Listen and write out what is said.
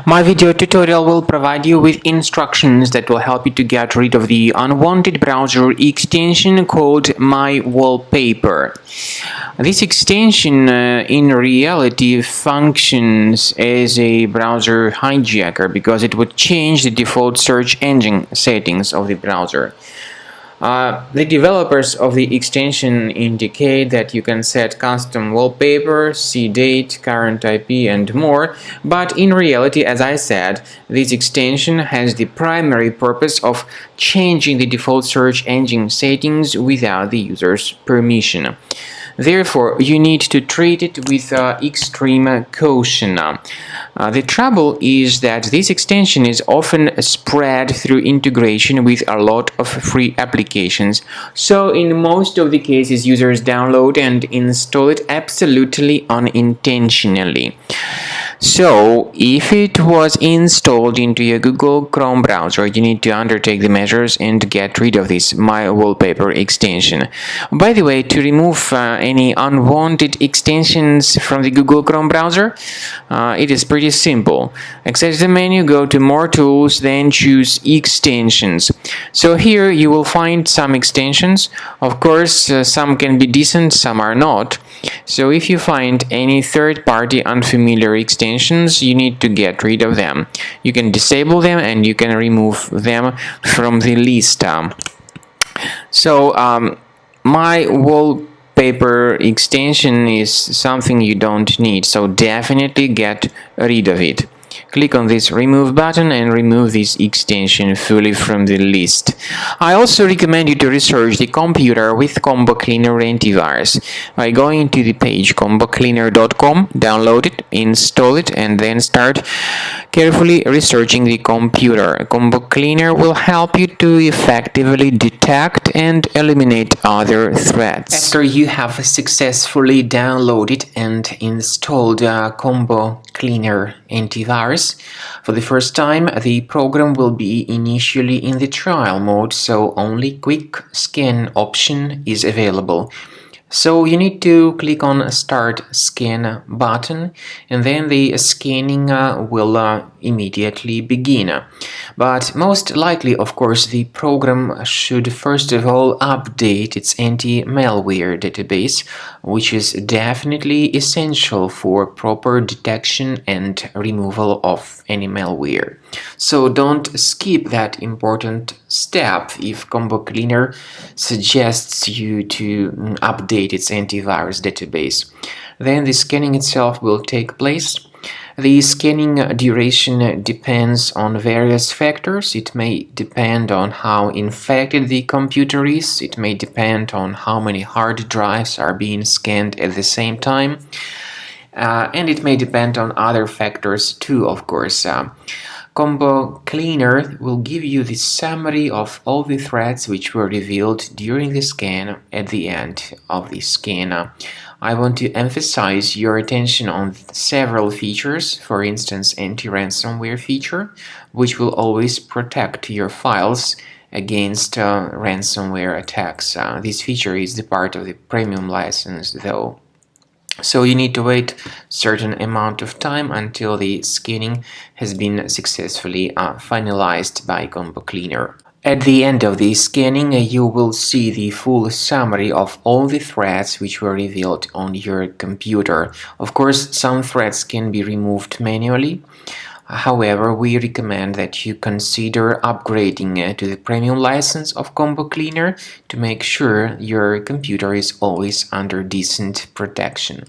My video tutorial will provide you with instructions that will help you to get rid of the unwanted browser extension called MyWallPaper. This extension in reality functions as a browser hijacker because it would change the default search engine settings of the browser. The developers of the extension indicate that you can set custom wallpaper, see date, current IP, and more, but in reality, as I said, this extension has the primary purpose of changing the default search engine settings without the user's permission. Therefore, you need to treat it with extreme caution. The trouble is that this extension is often spread through integration with a lot of free applications, so in most of the cases users download and install it absolutely unintentionally. So, if it was installed into your Google Chrome browser, you need to undertake the measures and get rid of this MyWallPaper extension. By the way, to remove any unwanted extensions from the Google Chrome browser, it is pretty simple. Access the menu, go to More Tools, then choose Extensions. So here you will find some extensions. Of course, some can be decent, some are not. So if you find any third-party unfamiliar extensions, you need to get rid of them. You can disable them and you can remove them from the list. MyWallPaper extension is something you don't need, so definitely get rid of it. Click on this remove button and remove this extension fully from the list. I also recommend you to research the computer with Combo Cleaner antivirus by going to the page combocleaner.com, download it, install it, and then start carefully researching the computer. Combo Cleaner will help you to effectively detect and eliminate other threats. After you have successfully downloaded and installed Combo Cleaner antivirus, for the first time, the program will be initially in the trial mode, so only quick scan option is available. So you need to click on Start Scan button, and then the scanning will immediately begin. But most likely, of course, the program should first of all update its anti-malware database, which is definitely essential for proper detection and removal of any malware. So don't skip that important step if Combo Cleaner suggests you to update its antivirus database. Then the scanning itself will take place. The scanning duration depends on various factors. It may depend on how infected the computer is. It may depend on how many hard drives are being scanned at the same time. And it may depend on other factors too, of course. Combo Cleaner will give you the summary of all the threats which were revealed during the scan at the end of the scan. I want to emphasize your attention on several features, for instance, anti-ransomware feature, which will always protect your files against ransomware attacks. This feature is the part of the premium license, though. So you need to wait a certain amount of time until the scanning has been successfully finalized by Combo Cleaner. At the end of the scanning, you will see the full summary of all the threats which were revealed on your computer. Of course, some threats can be removed manually. However, we recommend that you consider upgrading to the premium license of Combo Cleaner to make sure your computer is always under decent protection.